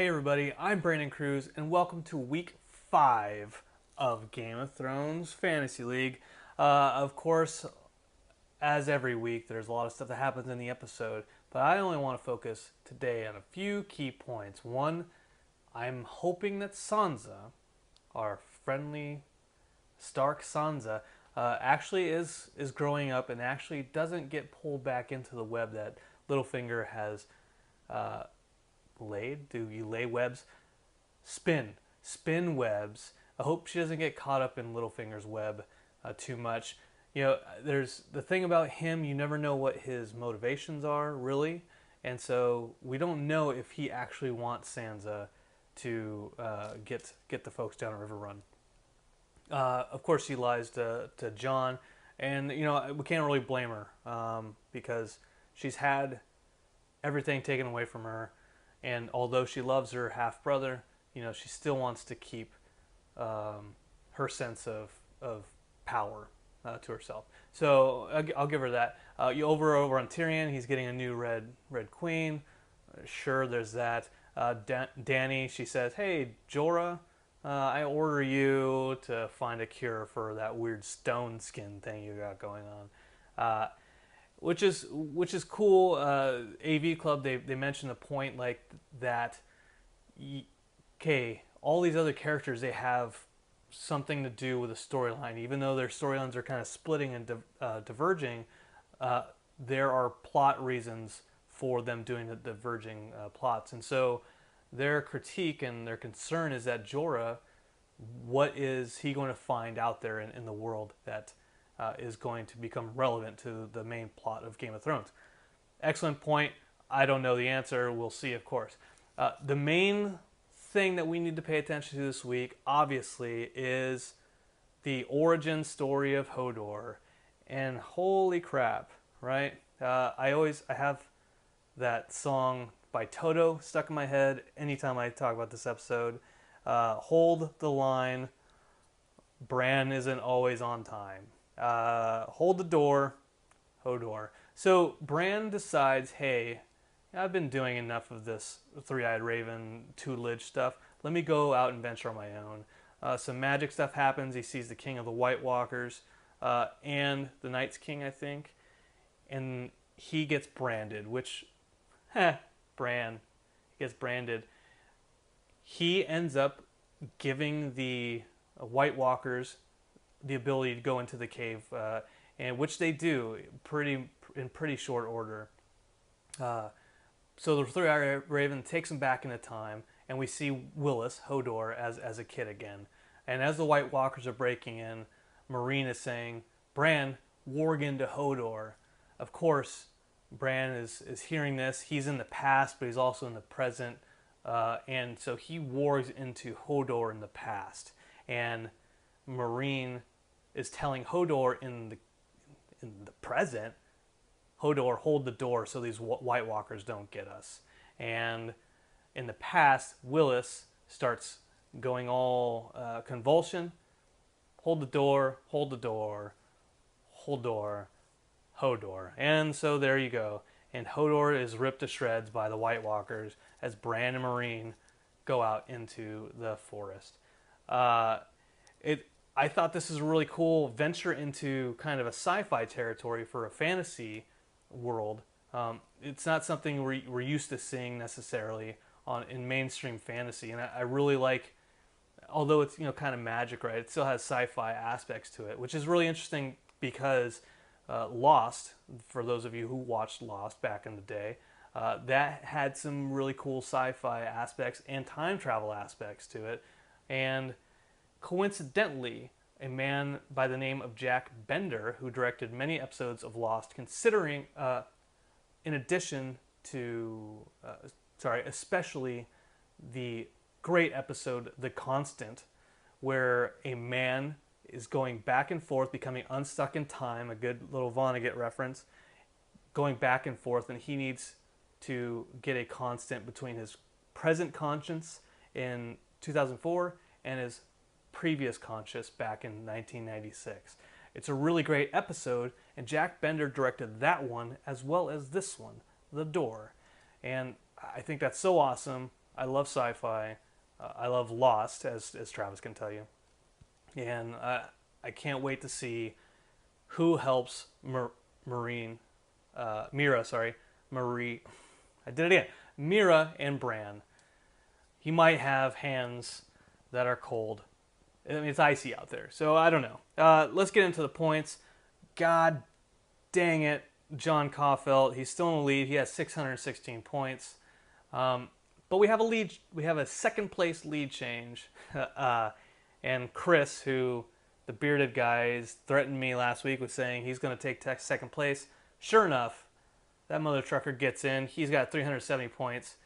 Hey everybody, I'm Brandon Cruz, and welcome to week 5 of Game of Thrones Fantasy League. Of course, as every week, there's a lot of stuff that happens in the episode, but I only want to focus today on a few key points. One, I'm hoping that Sansa, our friendly Stark Sansa, actually is growing up and actually doesn't get pulled back into the web that Littlefinger has uh, laid. Do you lay webs? Spin webs. I hope she doesn't get caught up in Littlefinger's web too much. You know, there's the thing about him, you never know what his motivations are, really. And so we don't know if he actually wants Sansa to get the folks down at River Run. Of course, she lies to John, and you know we can't really blame her because she's had everything taken away from her, and although she loves her half brother, you know she still wants to keep her sense of power to herself. So I'll give her that. You over on Tyrion, he's getting a new red queen. Sure, there's that. Danny, she says, "Hey, Jorah, I order you to find a cure for that weird stone skin thing you got going on." Which is cool. AV Club they mentioned a point like that. Okay, all these other characters they have something to do with a storyline, even though their storylines are kind of splitting and diverging. Uh, there are plot reasons for them doing the diverging plots, and so their critique and their concern is that Jorah, what is he going to find out there in the world that is going to become relevant to the main plot of Game of Thrones? Excellent point. I don't know the answer. We'll see, of course. The main thing that we need to pay attention to this week, obviously, is the origin story of Hodor. And holy crap, right? I have that song by Toto stuck in my head anytime I talk about this episode. Hold the line. Bran isn't always on time. Hold the door, Hodor. So Bran decides, hey, I've been doing enough of this three-eyed raven tutelage stuff. Let me go out and venture on my own. Some magic stuff happens. He sees the king of the White Walkers and the Night's King, I think. And he gets branded, which, Bran gets branded. He ends up giving the White Walkers the ability to go into the cave, and which they do in pretty short order. So the three-eyed raven takes him back into time, and we see Willis Hodor as a kid again. And as the White Walkers are breaking in, Meereen is saying, "Bran, warg into Hodor." Of course, Bran is hearing this. He's in the past, but he's also in the present, and so he wargs into Hodor in the past. And Meereen is telling Hodor in the present, Hodor, hold the door so these White Walkers don't get us. And in the past, Willis starts going all convulsion. Hold the door, hold the door, hold door, Hodor. And so there you go. And Hodor is ripped to shreds by the White Walkers as Bran and Meereen go out into the forest. I thought this is a really cool venture into kind of a sci-fi territory for a fantasy world. It's not something we're used to seeing necessarily in mainstream fantasy, and I really like. Although it's kind of magic, right? It still has sci-fi aspects to it, which is really interesting because Lost, for those of you who watched Lost back in the day, that had some really cool sci-fi aspects and time travel aspects to it, and coincidentally, a man by the name of Jack Bender, who directed many episodes of Lost, considering, in addition to, especially the great episode The Constant, where a man is going back and forth, becoming unstuck in time, a good little Vonnegut reference, going back and forth, and he needs to get a constant between his present conscience in 2004 and his previous conscious back in 1996. It's a really great episode, and Jack Bender directed that one as well as this one, The Door. And I think that's so awesome. I love sci-fi. I love Lost, as Travis can tell you, and I can't wait to see who helps Meera. Sorry, Marie. I did it again. Meera and Bran. He might have hands that are cold. I mean, it's icy out there, so I don't know. Let's get into the points. God dang it, John Caulfield. He's still in the lead. He has 616 points. But we have a lead. We have a second place lead change. And Chris, who the bearded guy threatened me last week with saying he's going to take second place. Sure enough, that mother trucker gets in. He's got 370 points.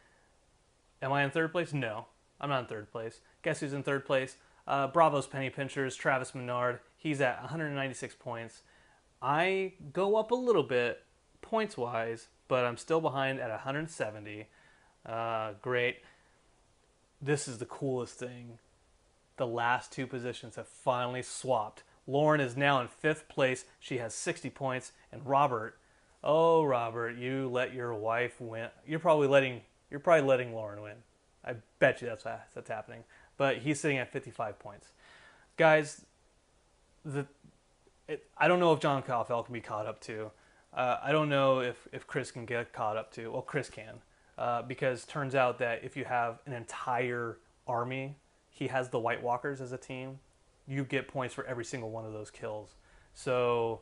Am I in third place? No, I'm not in third place. Guess who's in third place? Bravo's Penny Pinchers, Travis Menard. He's at 196 points. I go up a little bit points-wise, but I'm still behind at 170. Great. This is the coolest thing. The last two positions have finally swapped. Lauren is now in fifth place. She has 60 points. And Robert, oh Robert, you let your wife win. You're probably letting Lauren win. I bet you that's happening. But he's sitting at 55 points. Guys, I don't know if John Caulfield can be caught up to. I don't know if Chris can get caught up to. Well, Chris can. Because turns out that if you have an entire army, he has the White Walkers as a team, you get points for every single one of those kills. So,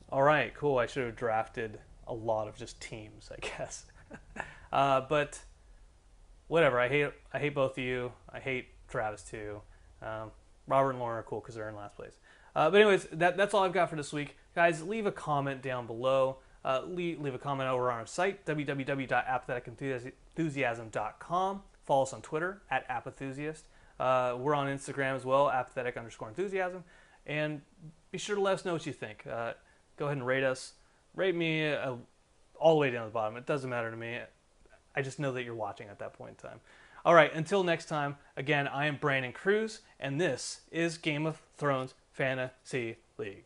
all right, cool. I should have drafted a lot of just teams, I guess. But whatever. I hate both of you. I hate Travis too. Robert and Lauren are cool because they're in last place. But anyways, that's all I've got for this week. Guys, leave a comment down below. Leave a comment over on our site, www.apatheticenthusiasm.com. Follow us on Twitter, @apathusiast. We're on Instagram as well, apathetic_enthusiasm. And be sure to let us know what you think. Go ahead and rate us. Rate me all the way down to the bottom. It doesn't matter to me. I just know that you're watching at that point in time. All right, until next time, again, I am Brandon Cruz, and this is Game of Thrones Fantasy League.